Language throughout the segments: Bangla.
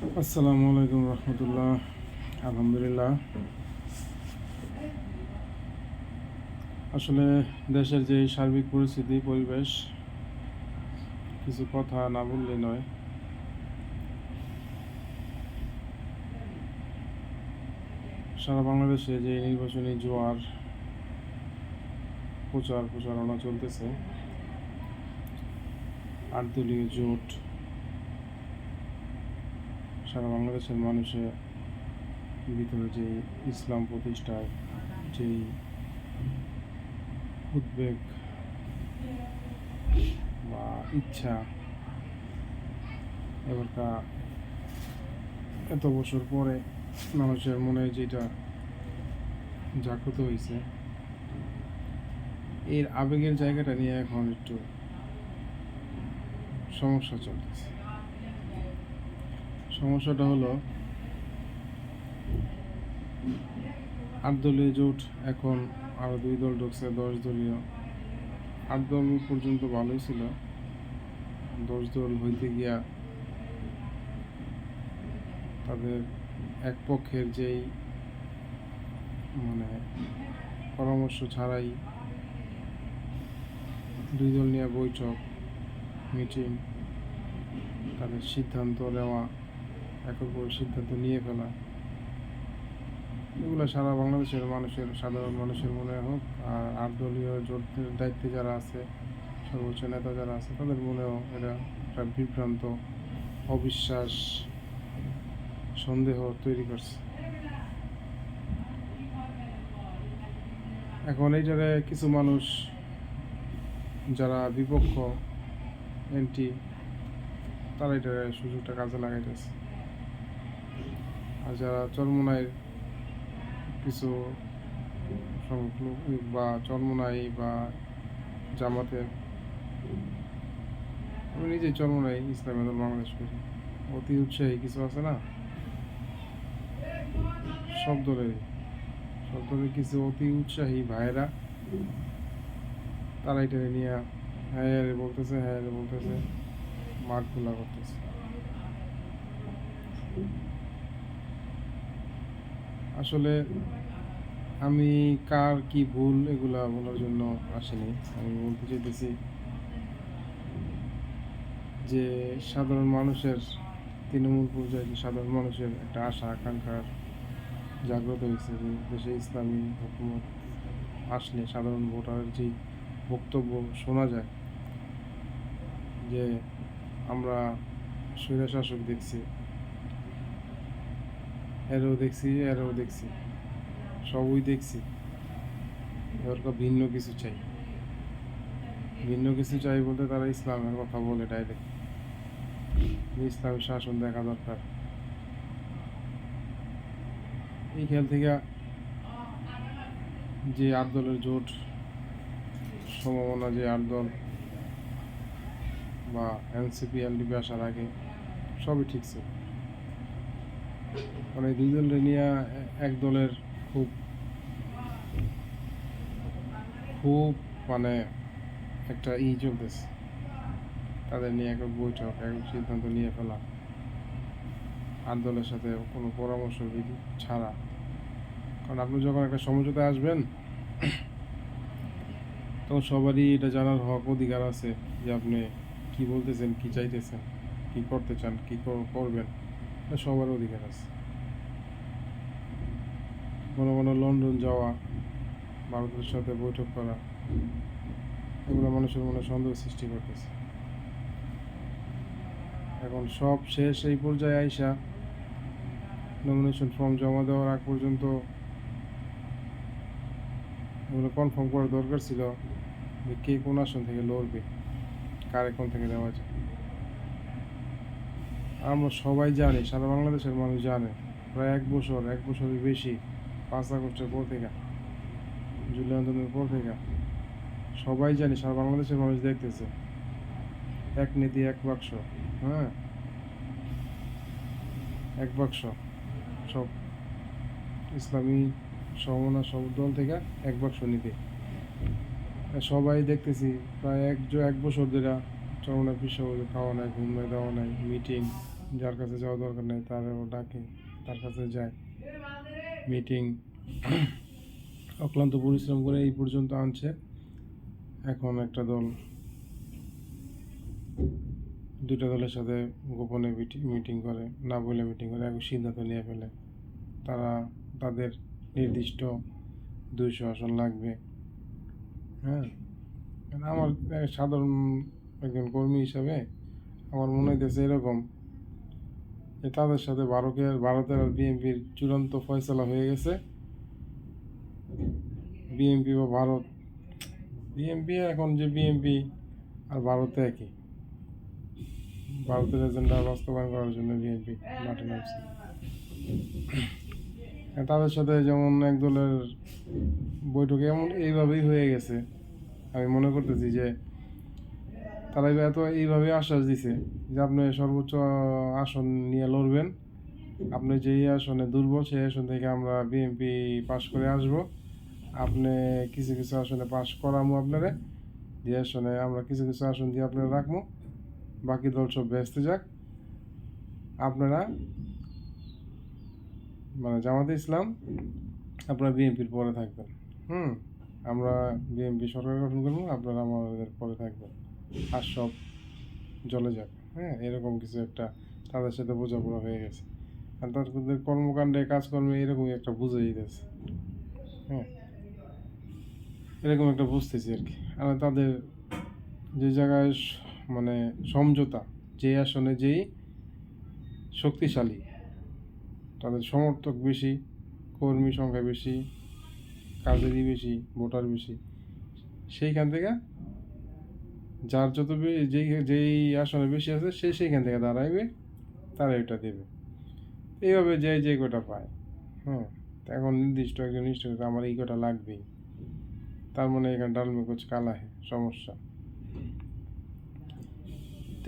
আসসালামু আলাইকুম রহমতুল্লাহ। আলহামদুলিল্লাহ। আসলে দেশের যে সার্বিক পরিস্থিতি পরিবেশ, কিছু কথা না বললে নয়। সারা বাংলাদেশে যে নির্বাচনী জোয়ার প্রচারণা চলতেছে, 8 দলীয় জোট সারা বাংলাদেশের মানুষের ভিতরে যে ইসলাম প্রতিষ্ঠার যেই উদ্বেগ বা ইচ্ছা, এবারকার এত বছর পরে মানুষের মনে যেটা জাগ্রত হয়েছে, এর আবেগের জায়গাটা নিয়ে এখন একটু সমস্যা চলতেছে। সমস্যাটা হলো 8 দলীয় জোট, এখন আরও 2 দল ঢুকছে 10 দলীয়। 8 দল পর্যন্ত ভালোই ছিল, 10 দল হইতে গিয়া তাদের এক পক্ষের যেই পরামর্শ ছাড়াই 2 দল নিয়ে বৈঠক, মিটিং, তাদের সিদ্ধান্ত নেওয়া, একের পর সিদ্ধান্ত নিয়ে ফেলা, এগুলো সারা বাংলাদেশের সাধারণ মানুষের মনে হোক, আর 8 দলীয় জোটের দায়িত্বে যারা আছে, সর্বোচ্চ নেতা যারা আছে, তাদের মনেও এটা একটা বিভ্রান্ত, অবিশ্বাস, সন্দেহ তৈরি করছে। এখন এইটারে কিছু মানুষ যারা বিপক্ষ, এন্টি, তারা এটার সুযোগটা কাজে লাগাইতেছে। আর যারা চরমোনাই কিছু সংখ্যক বা চরমোনাই বা জামাতের, আমি নিজেই চরমোনাই, ইসলামী দল বাংলাদেশ করি, অতি উৎসাহী কিছু আছে না, সব দলের কিছু অতি উৎসাহী ভাইয়েরা, তারা এটা নিয়ে হ্যাঁ বলতেছে মাঠ খোলা করতেছে। আসলে আমি কার কি ভুল এগুলা বলার জন্য আসিনি। আমি বলতে চাইতেছি যে সাধারণ মানুষের, তৃণমূল পর্যায়ে সাধারণ মানুষের একটা আশা আকাঙ্ক্ষার জাগ্রত হয়েছে যে দেশে ইসলামী হুকুমত আসলে সাধারণ ভোটারের যে বক্তব্য শোনা যায় যে আমরা স্বৈরশাসক দেখছি, এরও দেখছি, সবই দেখছি, এবার ভিন্ন কিছু চাই বলতে তারা ইসলামের কথা বলে ডাইরেক্ট, ইসলামের শাসন দেখা দরকার। এই খেয়াল থেকে যে 8 দলের জোট, সম্ভাবনা যে 8 দল বা এনসিপি এলডিপি আসার আগে সবই ঠিক ছিল। মানে 2 দলের নিয়ে এক দলের খুব একটা চলতেছে, তাদের নিয়ে এক বৈঠক, এক সিদ্ধান্ত নিয়ে ফেলা, 8 দলের সাথে কোনো পরামর্শ বিধি ছাড়া। কারণ আপনি যখন একটা সমঝোতায় আসবেন, তখন সবারই এটা জানার হক অধিকার আছে যে আপনি কি বলতেছেন, কি চাইতেছেন, কি করতে চান, কি করবেন, এটা সবার অধিকার আছে। কোনো লন্ডন যাওয়া, ভারতের সাথে বৈঠক করা, এগুলো মানুষের মনে সন্দেহ সৃষ্টি করতেছে। এখন সব শেষ, এই পর্যায়ে আইসা নমিনেশন ফর্ম জমা দেওয়ার আগ পর্যন্ত এগুলো কনফার্ম করার দরকার ছিল যে কে কোন আসন থেকে লড়বে, কার কোন থেকে দেওয়া যায়। আমরা সবাই জানি, সারা বাংলাদেশের মানুষ জানে, প্রায় এক বছরের বেশি, 5 আগস্টের পর থেকে, জুলাই আন্দোলনের পর থেকে সবাই জানি, সারা বাংলাদেশের মানুষ দেখতেছে, এক নীতি এক বাক্স, হ্যাঁ, এক বাক্স, সব ইসলামী সমমনা সব দল থেকে এক বাক্স নীতি, সবাই দেখতেছি। প্রায় এক বছর ধরে চরমনা পিছু খাওয়া নাই, ঘুম নাই, দেওয়া নাই, মিটিং, যার কাছে যাওয়া দরকার নেই তারও ডাকে, তার কাছে যায়। মিটিং অক্লান্ত পরিশ্রম করে এই পর্যন্ত আনছে। এখন একটা দল দুইটা দলের সাথে গোপনে মিটিং করে, না বলে মিটিং করে, এক সিদ্ধান্ত নিয়ে ফেলে তারা তাদের নির্দিষ্ট 200 আসন লাগবে। হ্যাঁ, আমার সাধারণ একজন কর্মী হিসাবে আমার মনে হইতেছে এরকম যে তাদের সাথে ভারতের আর বিএনপির চূড়ান্ত ফয়সালা হয়ে গেছে। বিএনপি বা ভারত, বিএনপি এখন যে বিএনপি আর ভারতে একই, ভারতের এজেন্ডা বাস্তবায়ন করার জন্য বিএনপি মাঠে নামছে। তাদের সাথে যেমন এক দলের বৈঠকে এমন এইভাবেই হয়ে গেছে। আমি মনে করতেছি যে তারা এইভাবে আশ্বাস দিছে যে আপনি সর্বোচ্চ আসন নিয়ে লড়বেন, আপনি যেই আসনে দুর্বল সেই আসন থেকে আমরা বিএনপি পাশ করে আসব, আপনি কিছু কিছু আসনে পাশ করামো আপনারা, যে আসনে আমরা কিছু কিছু আসন দিয়ে আপনারা রাখবো, বাকি দল সব ব্যস্ত যাক, আপনারা মানে জামাতে ইসলাম আপনারা বিএনপির পরে থাকবেন। আমরা বিএনপি সরকার গঠন করবো, আপনারা আমাদের পরে থাকবেন, আর সব জলে যাক। হ্যাঁ, এরকম কিছু একটা তাদের সাথে বোঝাপড়া হয়ে গেছে। আর তাদের কর্মকাণ্ডে কাজকর্মে এরকমই একটা বুঝে যেতেছে। হ্যাঁ, এরকম একটা বুঝতেছি আর কি। আর তাদের যে জায়গায় মানে সমঝোতা, যে আসনে যেই শক্তিশালী, তাদের সমর্থক বেশি, কর্মী সংখ্যা বেশি, কাজেরই বেশি, ভোটার বেশি, সেইখান থেকে যার যত যেই আসনে বেশি আছে সেইখান থেকে দাঁড়াইবে, তারা এটা দেবে। এইভাবে যে কটা পায়। হ্যাঁ, এখন নির্দিষ্ট একজন নিশ্চিত আমার এই কটা লাগবেই, তার মানে এখানে ডালমে কুছ কালা হে, সমস্যা।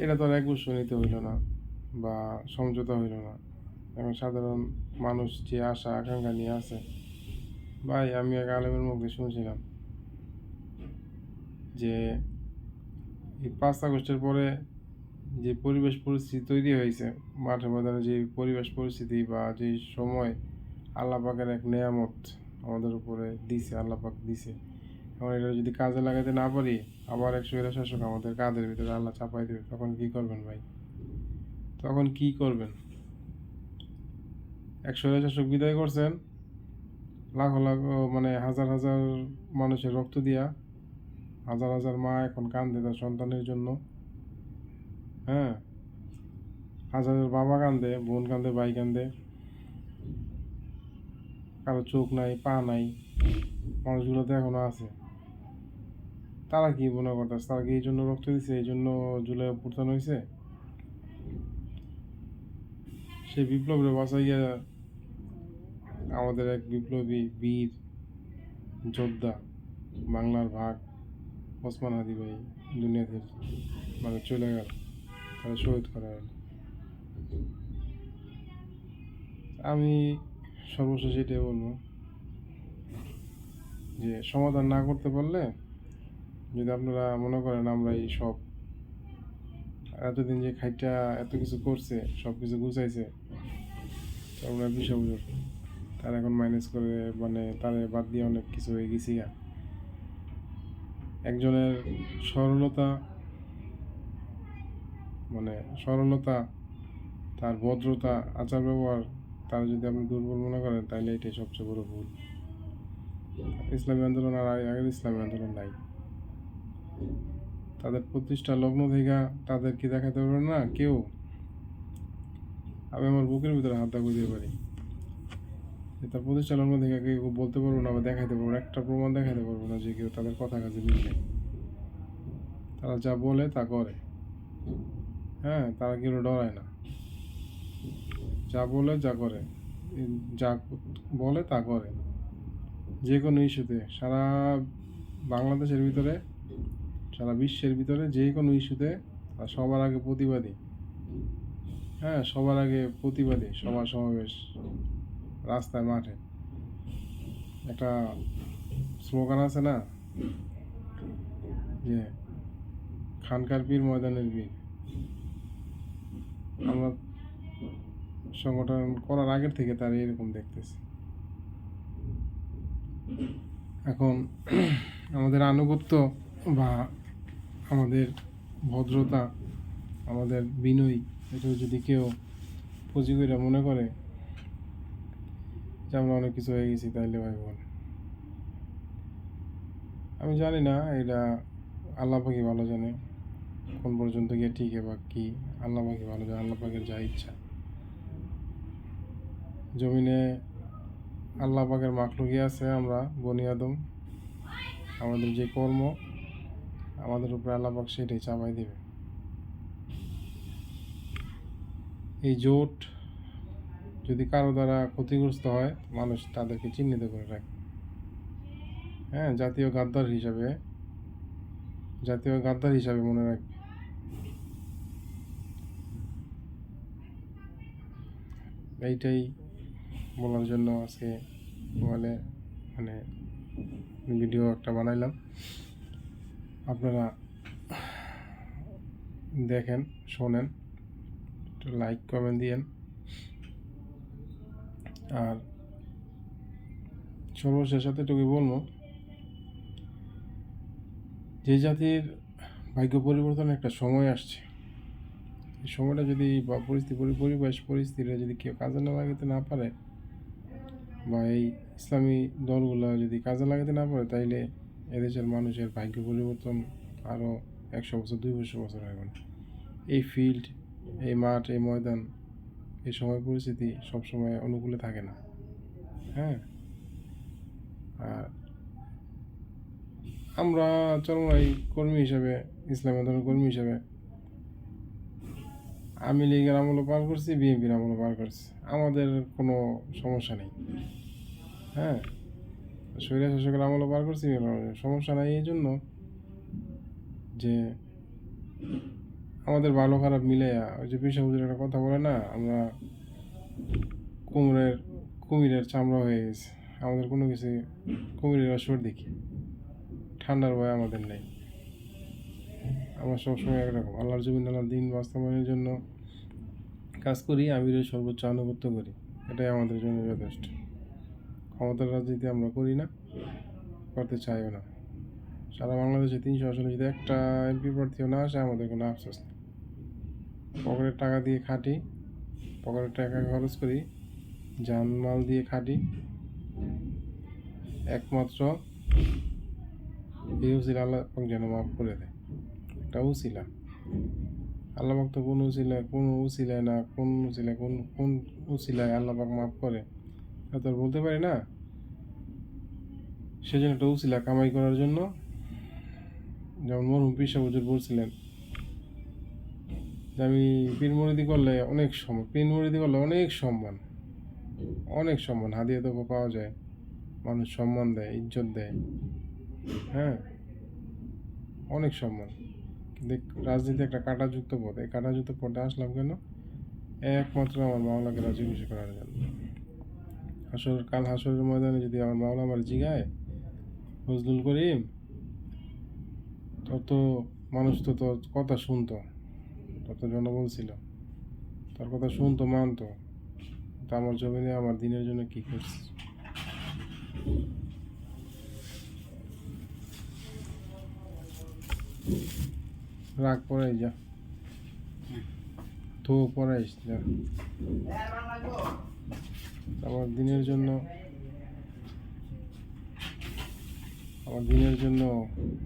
এটা তো আর 1 বছর নিতে হইল না বা সমঝোতা হইল না। এখন সাধারণ মানুষ যে আশা আকাঙ্ক্ষা নিয়ে আছে, ভাই আমি এক আলেমের মুখে শুনছিলাম যে এই 5 আগস্টের পরে যে পরিবেশ পরিস্থিতি তৈরি হয়েছে, মাঠে ময়দানে যে পরিবেশ পরিস্থিতি বা যে সময় আল্লাহ পাকের এক নেয়ামত আমাদের উপরে দিছে, আল্লাহ পাক দিছে, এখন এটা যদি কাজে লাগাতে না পারি, আবার এক স্বৈরশাসক আমাদের কাঁধের ভিতরে আল্লাহ চাপাই দেবে, তখন কি করবেন ভাই? তখন কি করবেন? এক স্বৈরশাসক বিদায় করছেন, লাখো লাখো মানে হাজার হাজার মানুষের রক্ত দিয়া, হাজার হাজার মা এখন কান্দে তার সন্তানের জন্য। হ্যাঁ, হাজার বাবা কান্দে, বোন কান্দে, ভাই কান্দে, কারো চোখ নাই, পা নাই, মানুষগুলো তো এখনো আছে। তারা কি মনে করতেছে? তারা কি এই জন্য রক্ত দিছে, এই জন্য জুলাই অভ্যুত্থান হয়েছে? সেই বিপ্লবরে বাঁচাইয়া আমাদের এক বিপ্লবী বীর যোদ্ধা, বাংলার ভাগ ওসমান হাদি ভাই দুনিয়াতে মানে চলে গেল, তারা শহীদ করা হলো। আমি সর্বশেষ এটাই বলবো যে সমাধান না করতে পারলে, যদি আপনারা মনে করেন আমরা এই সব এতদিন যে খাইটা এত কিছু করছে, সব কিছু গুছাইছে, আমরা বিষয় তার এখন মাইনাস করে মানে তার বাদ দিয়ে অনেক কিছু হয়ে গেছি। একজনের সরলতা মানে সরলতা, তার ভদ্রতা, আচার ব্যবহার, তার যদি আপনি দুর্বল মনে করেন, তাহলে এটাই সবচেয়ে বড় ভুল। ইসলামী আন্দোলন আর আগের ইসলামী আন্দোলন নাই। তাদের প্রতিষ্ঠা লগ্ন থেকে তাদের কি দেখাতে পারবে না কেউ? আমি আমার বুকের ভিতরে হাত দাগ দিতে পারি, তার প্রতিষ্ঠা লগ্ন থেকে কেউ বলতে পারবো না বা দেখাতে পারবো না, একটা প্রমাণ দেখাতে পারবো না যে কেউ তাদের কথা কাজে মিলবে। তারা যা বলে তা করে। হ্যাঁ, তারা কেউ ডরায় না, যা বলে যা করে, যা বলে তা করে। যে কোনো ইস্যুতে সারা বাংলাদেশের ভিতরে, সারা বিশ্বের ভিতরে যে কোনো ইস্যুতে সবার আগে প্রতিবাদী। হ্যাঁ, সবার আগে প্রতিবাদী, সভা সমাবেশ, রাস্তায় মাঠে। একটা স্লোগান আছে না যে খানকার পীর ময়দানের বীর। আমরা সংগঠন করার আগের থেকে তারা এরকম দেখতেছে। এখন আমাদের আনুগত্য বা আমাদের ভদ্রতা, আমাদের বিনয়ী, এটা যদি কেউ পুঁজি করে মনে করে যে আমরা অনেক কিছু হয়ে গেছি, তাইলে ভাই বল, আমি জানি না এটা আল্লাহ পাকই ভালো জানে কোন পর্যন্ত গিয়ে টিকে বা কি। আল্লাহ পাকই ভালো জানে, আল্লাহ পাকের যা ইচ্ছা। জমিনে আল্লাহ পাকের মাখলুকি আছে, আমরা বনি আদম, আমাদের যে কর্ম আমাদের উপরে আল্লাহ পাক সেটাই চাপাই দেবে। এই জোট যদি কারো দ্বারা ক্ষতিগ্রস্ত হয়, মানুষ তাদেরকে চিহ্নিত করে রাখে। হ্যাঁ, জাতীয় গাদ্দার হিসাবে মনে রাখবে। এইটাই বলার জন্য আজকে মোবাইলে ভিডিও একটা বানাইলাম। আপনারা দেখেন, শোনেন, একটু লাইক কমেন্ট দিয়েন। আর সর্বশেষ এতটুকুই বলবো, যে জাতির ভাগ্য পরিবর্তনের একটা সময় আসছে, এই সময়টা যদি বা পরিস্থিতিটা যদি কেউ কাজে না লাগাতে না পারে, বা এই ইসলামী দলগুলো যদি কাজে লাগাতে না পারে, তাইলে এদেশের মানুষের ভাগ্য পরিবর্তন আরও 100 বছর 200 বছর হবে না। এই ফিল্ড, এই মাঠ, এই ময়দান, এই সময় পরিস্থিতি সবসময় অনুকূলে থাকে না। হ্যাঁ, আর আমরা চরমনাই কর্মী হিসাবে, ইসলামী আন্দোলনের কর্মী হিসাবে আমি লীগের আমলও পার করছি, বিএনপির আমলও পার করছি, আমাদের কোনো সমস্যা নেই। হ্যাঁ, স্বৈরা শাসকের আমলও পার করছি, সমস্যা নাই। এই জন্য যে আমাদের ভালো খারাপ মিলে, ওই যে পেশা হুজুর একটা কথা বলে না, আমরা কুমিরের চামড়া হয়ে গেছে, আমাদের কোনো কিছু কুমিরের আসর দেখি, ঠান্ডার ভয় আমাদের নেই। আমরা সবসময় একরকম আল্লাহর জমিন, আল্লাহর দিন বাস্তবায়নের জন্য কাজ করি, আমিরের সর্বোচ্চ আনুগত্য করি, এটাই আমাদের জন্য যথেষ্ট। ক্ষমতার রাজনীতি আমরা করি না, করতে চাইও না। সারা বাংলাদেশে 300 আসনে যদি একটা এমপি প্রার্থীও না আসে, আমাদের কোনো আফসোস নেই। পকেটের টাকা দিয়ে খাটি, পকেটের টাকা খরচ করি, জানমাল দিয়ে খাটি, একমাত্র এই উসিলা আল্লাহ যেন মাফ করে দেয়। একটা উসিলা, আল্লাহ পাক তো কোন উসিলায় আল্লাহ পাক মাফ করে তা তো বলতে পারি না। সেজন্য একটা উসিলা কামাই করার জন্য, যেমন মরহুম পীর সাহেব হুজুর বলছিলেন যে আমি পীর মুরিদি করলে অনেক সম্মান, হাদিয়া তো পাওয়া যায়, মানুষ সম্মান দেয়, ইজ্জত দেয়। হ্যাঁ, অনেক সম্মান। রাজনীতি একটা কাঁটাযুক্ত পথ, এই কাঁটাযুক্ত পথে আসলাম কেন? একমাত্র আমার মাওলাকে রাজি খুশি করার জন্য। কাল হাসরের ময়দানে যদি আমার মাওলা আমার জিগায়, ফজলুল করিম, তত মানুষ তো তোর কথা শুনতো, তত জনবল ছিল, তার কথা শুনতো, মানতো, তা আমার জমিনে আমার দিনের জন্য কি করছিস? রাগ পড়াই যা, তো পড়াইস যা। আমার দিনের জন্য,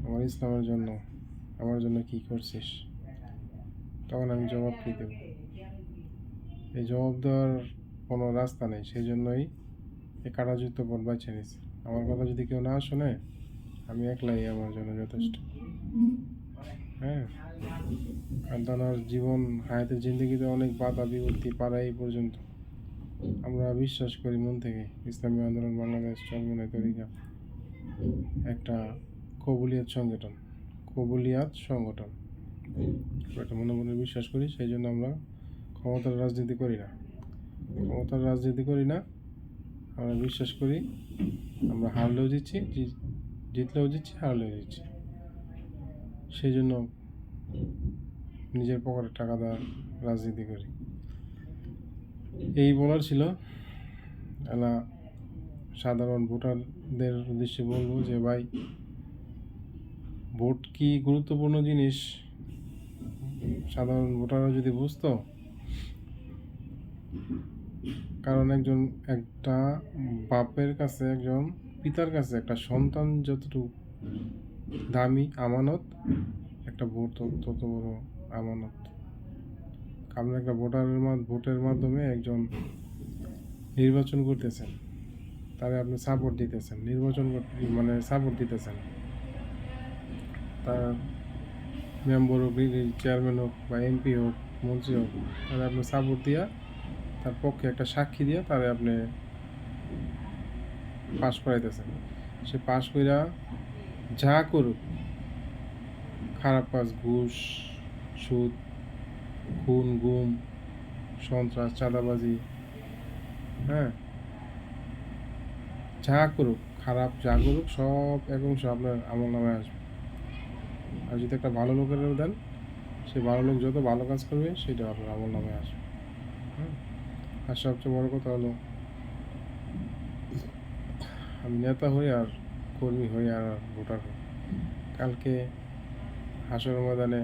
আমার ইসলামের জন্য, আমার জন্য কি করছিস? তখন আমি জবাব কি দেব? এই জবাব দেওয়ার কোনো রাস্তা নেই, সেই জন্যই এই কাঁটাযুক্ত পথ বাছে নিয়েছি। আমার কথা যদি কেউ না শোনে, আমি একলাই আমার জন্য যথেষ্ট। হ্যাঁ, কারণ জীবন, হায়াতের জিন্দগিতে অনেক বাধা বিপত্তি পারে। এই পর্যন্ত আমরা বিশ্বাস করি মন থেকে, ইসলামী আন্দোলন বাংলাদেশ চরমনাই তরিকা একটা কবুলিয়াত সংগঠন, একটা মনে মনে বিশ্বাস করি। সেই জন্য আমরা ক্ষমতার রাজনীতি করি না, আমরা বিশ্বাস করি আমরা হারলেও জিতছি, জিতলেও জিতছি, হারলেও জিতছি। সেই জন্য নিজের পকেটে টাকা দেওয়ার রাজনীতি করি। এই বলার ছিল। এলা সাধারণ ভোটারদের উদ্দেশ্যে বলবো যে ভাই, ভোট কি গুরুত্বপূর্ণ জিনিস সাধারণ ভোটাররা যদি বুঝতো। কারণ একটা বাপের কাছে, একজন পিতার কাছে একটা সন্তান যতটুকু দামি আমানত, একটা ভোট তত বড় আমানত। আপনি একটা ভোটের মাধ্যমে একজন নির্বাচন করতেছেন, তারে আপনি সাপোর্ট দিতেছেন, মানে সাপোর্ট দিতেছেন। তার মেম্বার হোক, চেয়ারম্যান হোক, বা এমপি হোক, মন্ত্রী হোক, তাহলে আপনি সাপোর্ট দিয়া, তার পক্ষে একটা সাক্ষী দিয়া তারে আপনি পাশ করাইতেছেন। সে পাশ কইরা যা করুক, খারাপ কাজ, ঘুষ, সুদ, খুন, গুম, সন্ত্রাস, চাঁদাবাজি, হ্যাঁ, যা করুক, খারাপ যা করুক, সব এক অংশ আপনার আমল নামে আসবে। আর যদি একটা ভালো লোকের দেন, সে ভালো লোক যত ভালো কাজ করবে সেটা আপনার আমল নামে আসবে। আর সবচেয়ে বড় কথা হলো, আমি নেতা হই আর কর্মী হই আর ভোটার হই, কালকে হাসরের ময়দানে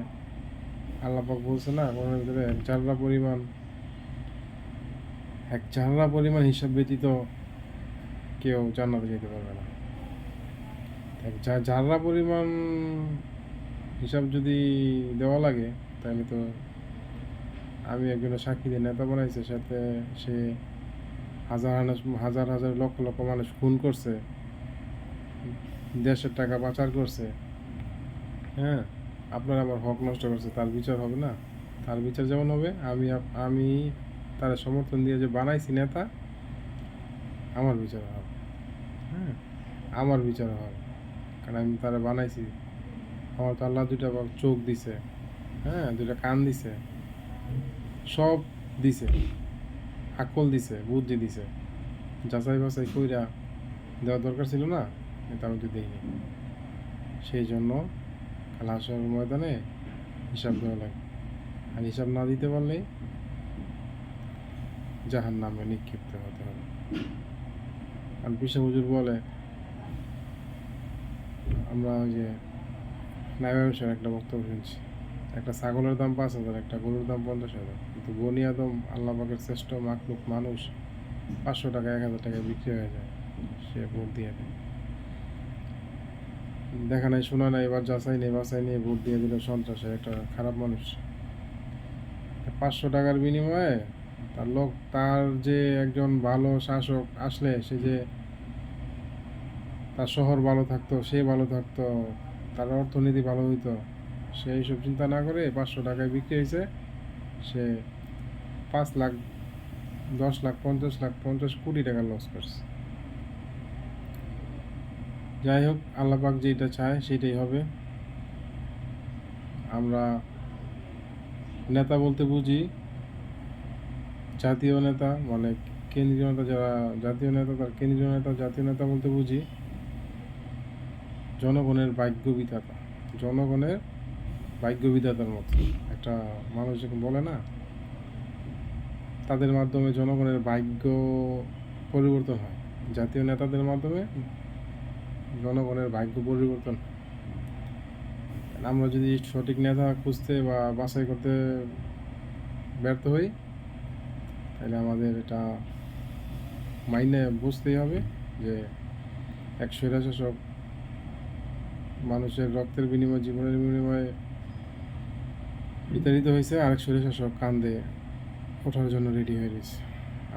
আল্লাহ পাক বলছে না কোরআনের ভিতরে, এক জাররা পরিমাণ হিসাব ব্যতীত কেউ জান্নাতে যেতে পারবে না। জাররা পরিমাণ হিসাব যদি দেওয়া লাগে, তাহলে তো আমি একজনের সাক্ষী দিয়ে নেতা বানাইছে, সাথে সে হাজার হাজার লক্ষ লক্ষ মানুষ খুন করছে, দেশের টাকা পাচার করছে, হ্যাঁ, আপনার আমার হক নষ্ট করছে, তার বিচার হবে না? তার বিচার যেমন হবে, আমি তার সমর্থন দিয়ে যে বানাইছি নেতা, আমার বিচার হবে। হ্যাঁ, আমার বিচার হবে, কারণ আমি তারা বানাইছি। আমার তো আল্লাহ দুইটা চোখ দিছে, হ্যাঁ, দুইটা কান দিছে, সব দিছে, আকল দিছে, বুদ্ধি দিছে। যাচাই বাছাই কইরা দেওয়া দরকার ছিল না? এটা আমি তো দিইনি। সেই জন্য কাল হাসরের ময়দানে হিসাব দেওয়া লাগে। আর হিসাব না দিতে পারলে জাহান্নামে নিক্ষিপ্ত হতে হবে। আর পিসা হুজুর বলে, আমরা ওই যে নাইবের একটা বক্তব্য শুনছি, একটা ছাগলের দাম 5,000, একটা গরুর দাম 50,000, কিন্তু বনি আদম আল্লাহ পাকের শ্রেষ্ঠ মাখলুক মানুষ 500 টাকা 1,000 টাকায় বিক্রি হয়ে যায়, সে ভোট দিয়ে দেয়। দেখা নাই, শোনা নাই, এবার যাচাই নেই বাছাই নিয়ে ভোট দিয়ে দিল সন্ত্রাসের একটা খারাপ মানুষ। 500 টাকার বিনিময়ে তার যে একজন ভালো শাসক আসলে, সে যে তার শহর ভালো থাকতো, সে ভালো থাকতো, তার অর্থনীতি ভালো হইতো, সে এইসব চিন্তা না করে 500 টাকায় বিক্রি হয়েছে, সে 5 লাখ, 10 লাখ, 50 লাখ, 50 কোটি টাকা লস করছে। যাই হোক, আল্লাহ পাক যেটা চায় সেটাই হবে। আমরা নেতা বলতে বুঝি জাতীয় নেতা, মানে কেন্দ্রীয় নেতা, যারা জাতীয় নেতা, তার কেন্দ্রীয় নেতা, জাতীয় নেতা বলতে বুঝি জনগণের ভাগ্য বিধাতা, জনগণের ভাগ্য বিধাতার মতো একটা মানুষ যখন বলে না, তাদের মাধ্যমে জনগণের ভাগ্য পরিবর্তন হয়। জাতীয় নেতাদের মাধ্যমে জনগণের ভাগ্য পরিবর্তন। আমরা যদি সঠিক নেতা খুঁজতে বা বাছাই করতে ব্যর্থ হই, তাহলে আমাদের এটা মাইনে বুঝতেই হবে যে এক স্বৈরশাসক মানুষের রক্তের বিনিময়ে, জীবনের বিনিময়ে বিতাড়িত হয়েছে, আরেক স্বৈরশাসক কান্দে ওঠার জন্য রেডি হয়ে গেছে।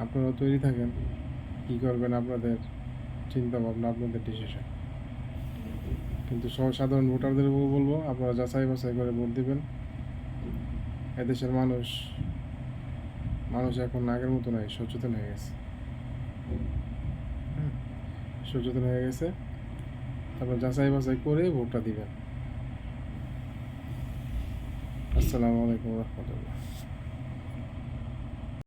আপনারাও তৈরি থাকেন, কী করবেন আপনাদের চিন্তা ভাবনা, আপনাদের ডিসিশন। কিন্তু সাধারণ ভোটারদের বলবো, আপনারা যাচাই বাছাই করে ভোট দিবেন। এদেশের মানুষ এখন আগের মতো নয়, সচেতন হয়ে গেছে। সচেতন হয়ে গেছে, তারপর যাচাই বাছাই করে ভোটটা দিবেন। আসসালামু আলাইকুম রহমতুল্লাহ।